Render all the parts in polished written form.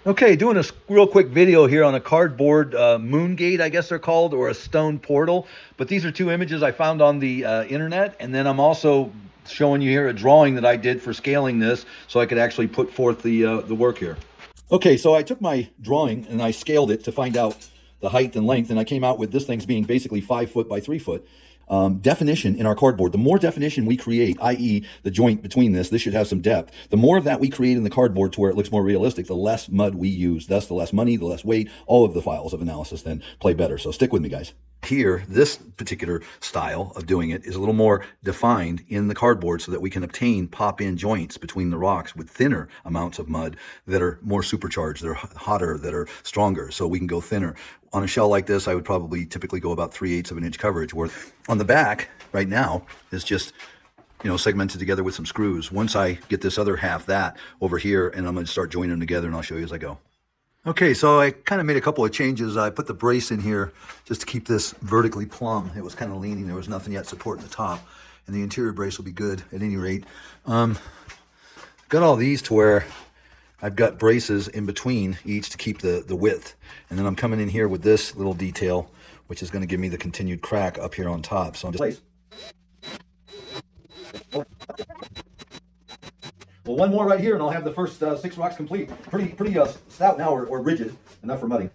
Okay, doing a real quick video here on a cardboard moon gate, I guess they're called, or a stone portal. But these are two images I found on the internet, and then I'm also showing you here a drawing that I did for scaling this, so I could actually put forth the work here. Okay, so I took my drawing and I scaled it to find out the height and length, and I came out with this thing's being basically 5 foot by 3 foot. Definition in our cardboard. The more definition we create, i.e. the joint between this should have some depth. The more of that we create in the cardboard to where it looks more realistic, the less mud we use. Thus, the less money, the less weight, all of the files of analysis then play better. So stick with me, guys. Here, this particular style of doing it is a little more defined in the cardboard so that we can obtain pop-in joints between the rocks with thinner amounts of mud that are more supercharged, that are hotter, that are stronger, so we can go thinner. On a shell like this, I would probably typically go about 3/8 of an inch coverage, where on the back right now is just segmented together with some screws. Once I get this other half that over here, and I'm going to start joining them together, and I'll show you as I go. Okay, so I kind of made a couple of changes. I put the brace in here just to keep this vertically plumb. It was kind of leaning. There was nothing yet supporting the top. And the interior brace will be good at any rate. Got all these to where I've got braces in between each to keep the width. And then I'm coming in here with this little detail, which is going to give me the continued crack up here on top. So I'm just... Well, one more right here, and I'll have the first 6 rocks complete. Pretty stout now, or rigid, enough for mudding.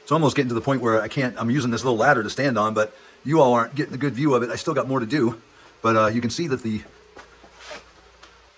It's almost getting to the point where I'm using this little ladder to stand on, but you all aren't getting a good view of it. I still got more to do, but you can see that the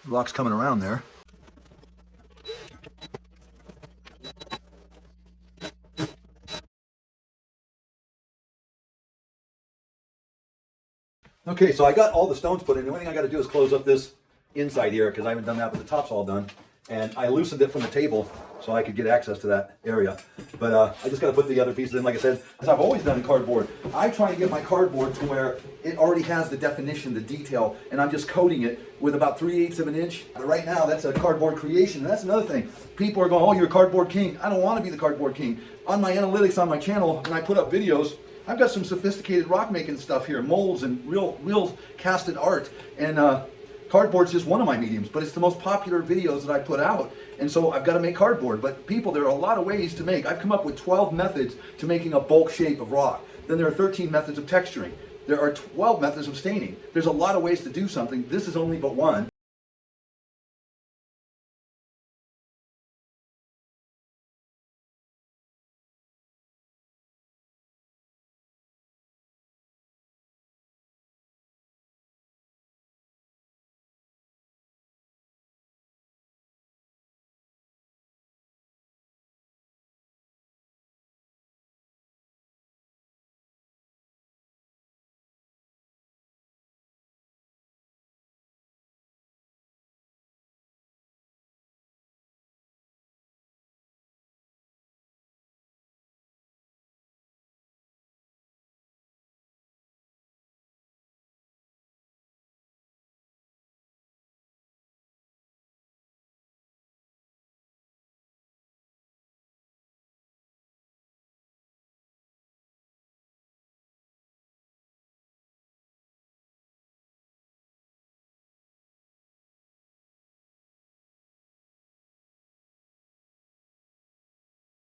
rock's coming around there. Okay, so I got all the stones put in. The only thing I got to do is close up this inside here because I haven't done that, but the top's all done. And I loosened it from the table so I could get access to that area. But I just got to put the other pieces in, like I said, as I've always done in cardboard. I try to get my cardboard to where it already has the definition, the detail, and I'm just coating it with about 3/8 of an inch. But right now, that's a cardboard creation. And that's another thing. People are going, oh, you're a cardboard king. I don't want to be the cardboard king. On my analytics on my channel, when I put up videos, I've got some sophisticated rock making stuff here, molds and real casted art. And cardboard's just one of my mediums, but it's the most popular videos that I put out. And so I've got to make cardboard. But people, there are a lot of ways to make. I've come up with 12 methods to making a bulk shape of rock. Then there are 13 methods of texturing. There are 12 methods of staining. There's a lot of ways to do something. This is only but one.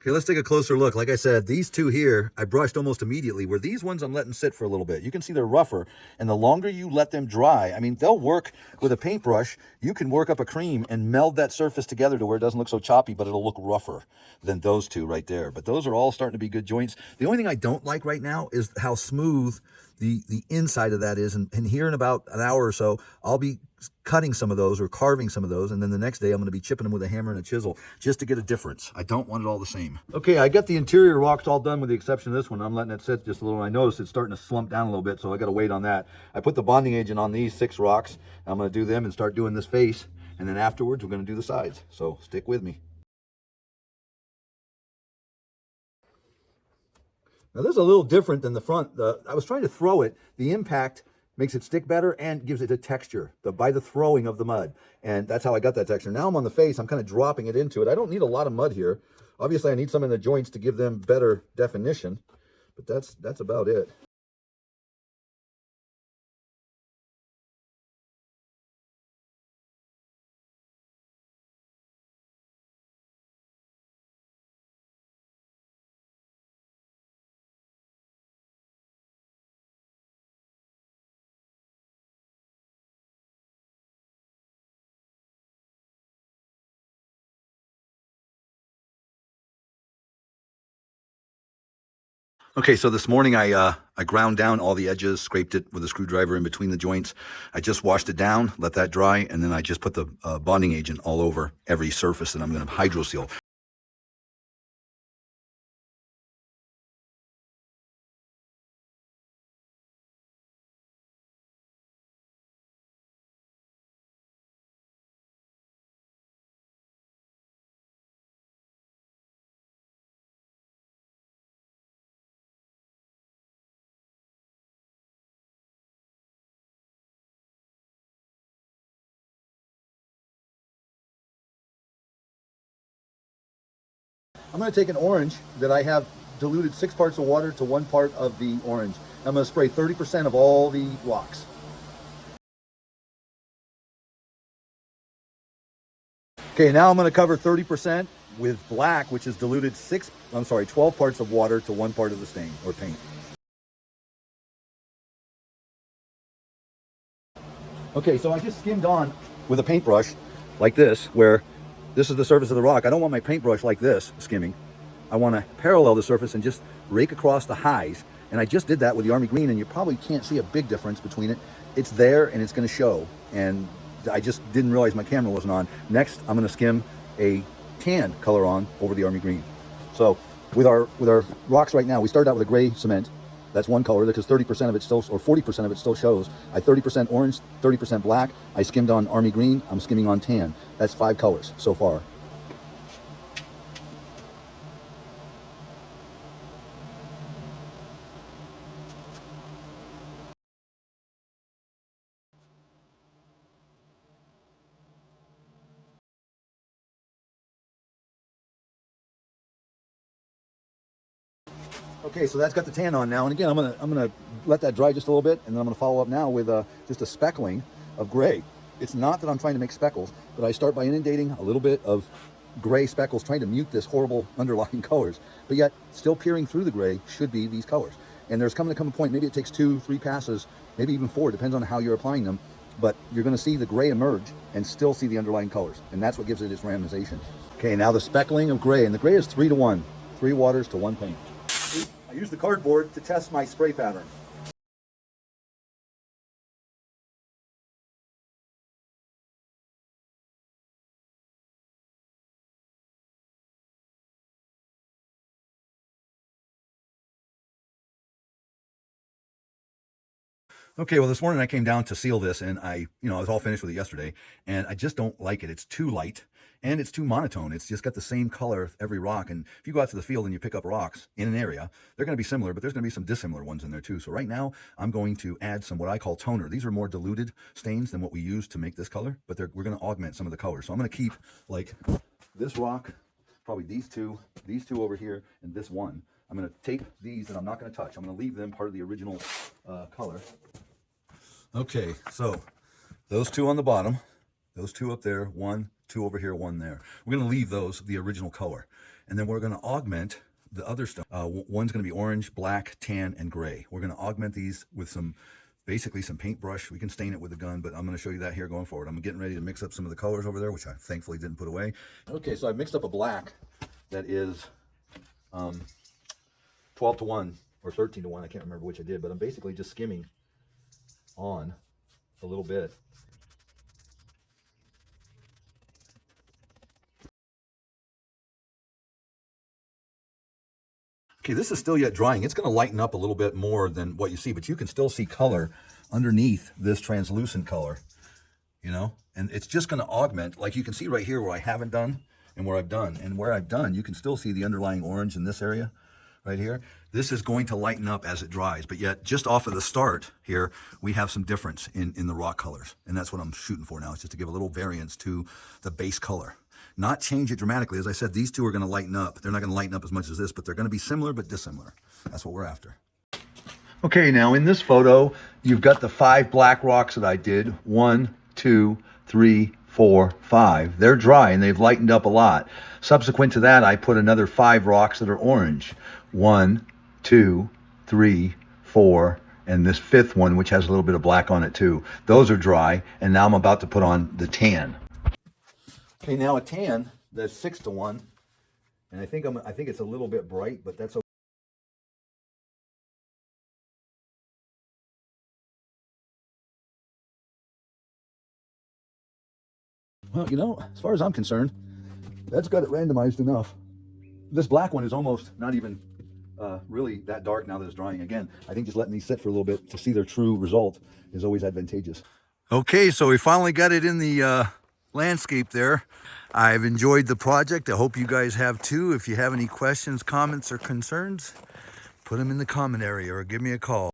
Okay, let's take a closer look. Like I said, these two here, I brushed almost immediately, where these ones I'm letting sit for a little bit. You can see they're rougher, and the longer you let them dry, I mean, they'll work with a paintbrush. You can work up a cream and meld that surface together to where it doesn't look so choppy, but it'll look rougher than those two right there. But those are all starting to be good joints. The only thing I don't like right now is how smooth the inside of that is. And here in about an hour or so, I'll be cutting some of those or carving some of those, and then the next day I'm going to be chipping them with a hammer and a chisel just to get a difference. I don't want it all the same. Okay, I got the interior rocks all done with the exception of this one. I'm letting it sit just a little. I noticed it's starting to slump down a little bit, so I got to wait on that. I put the bonding agent on these 6 rocks. I'm going to do them and start doing this face, and then afterwards we're going to do the sides. So stick with me. Now this is a little different than the front. I was trying to throw it. The impact makes it stick better and gives it a texture by the throwing of the mud. And that's how I got that texture. Now I'm on the face, I'm kind of dropping it into it. I don't need a lot of mud here. Obviously I need some in the joints to give them better definition, but that's about it. Okay, so this morning I ground down all the edges, scraped it with a screwdriver in between the joints. I just washed it down, let that dry, and then I just put the bonding agent all over every surface, and I'm going to hydro seal. I'm going to take an orange that I have diluted 6 parts of water to 1 part of the orange. I'm going to spray 30% of all the rocks. Okay, now I'm going to cover 30% with black, which is diluted 12 parts of water to 1 part of the stain or paint. Okay, so I just skimmed on with a paintbrush like this, where this is the surface of the rock. I don't want my paintbrush like this skimming. I want to parallel the surface and just rake across the highs. And I just did that with the Army Green, and you probably can't see a big difference between it. It's there and it's going to show. And I just didn't realize my camera wasn't on. Next, I'm going to skim a tan color on over the Army Green. So with our rocks right now, we started out with a gray cement. That's one color because 30% of it still, or 40% of it still shows. I 30% orange, 30% black. I skimmed on Army Green. I'm skimming on tan. That's 5 colors so far. Okay, so that's got the tan on now, and again, I'm gonna let that dry just a little bit, and then I'm gonna follow up now with just a speckling of gray. It's not that I'm trying to make speckles, but I start by inundating a little bit of gray speckles, trying to mute this horrible underlying colors, but yet still peering through the gray should be these colors. And there's coming to come a point, maybe it takes 2, 3 passes, maybe even 4, depends on how you're applying them, but you're gonna see the gray emerge and still see the underlying colors, and that's what gives it its randomization. Okay, now the speckling of gray, and the gray is 3 to 1, 3 waters to 1 paint. I use the cardboard to test my spray pattern. Okay, well, this morning I came down to seal this, and I was all finished with it yesterday, and I just don't like it. It's too light, and it's too monotone. It's just got the same color every rock, and if you go out to the field and you pick up rocks in an area, they're going to be similar, but there's going to be some dissimilar ones in there too. So right now, I'm going to add some what I call toner. These are more diluted stains than what we use to make this color, but we're going to augment some of the colors. So I'm going to keep, like, this rock, probably these two over here, and this one. I'm going to tape these, and I'm not going to touch. I'm going to leave them part of the original color. Okay, so those 2 on the bottom, those 2 up there, 1, 2 over here, 1 there. We're going to leave those the original color, and then we're going to augment the other stuff. One's going to be orange, black, tan, and gray. We're going to augment these with basically some paintbrush. We can stain it with a gun, but I'm going to show you that here going forward. I'm getting ready to mix up some of the colors over there, which I thankfully didn't put away. Okay, so I mixed up a black that is 12 to 1 or 13 to 1. I can't remember which I did, but I'm basically just skimming on a little bit. Okay, this is still yet drying. It's going to lighten up a little bit more than what you see, but you can still see color underneath this translucent color, and it's just going to augment, like you can see right here where I haven't done and where I've done. And where I've done, you can still see the underlying orange in this area right here, this is going to lighten up as it dries. But yet, just off of the start here, we have some difference in the rock colors. And that's what I'm shooting for now, is just to give a little variance to the base color. Not change it dramatically. As I said, these two are going to lighten up. They're not going to lighten up as much as this, but they're going to be similar but dissimilar. That's what we're after. Okay, now in this photo, you've got the 5 black rocks that I did. 1, 2, 3, 4, 5. They're dry and they've lightened up a lot. Subsequent to that, I put another 5 rocks that are orange. 1, 2, 3, 4, and this 5th one, which has a little bit of black on it too. Those are dry, and now I'm about to put on the tan. Okay, now a tan that's 6-to-1, and I think it's a little bit bright, but that's okay. Well, you know, as far as I'm concerned, that's got it randomized enough. This black one is almost not even really that dark now that it's drying. Again, I think just letting these sit for a little bit to see their true result is always advantageous. Okay, so we finally got it in the landscape there. I've enjoyed the project. I hope you guys have too. If you have any questions, comments, or concerns, put them in the comment area or give me a call.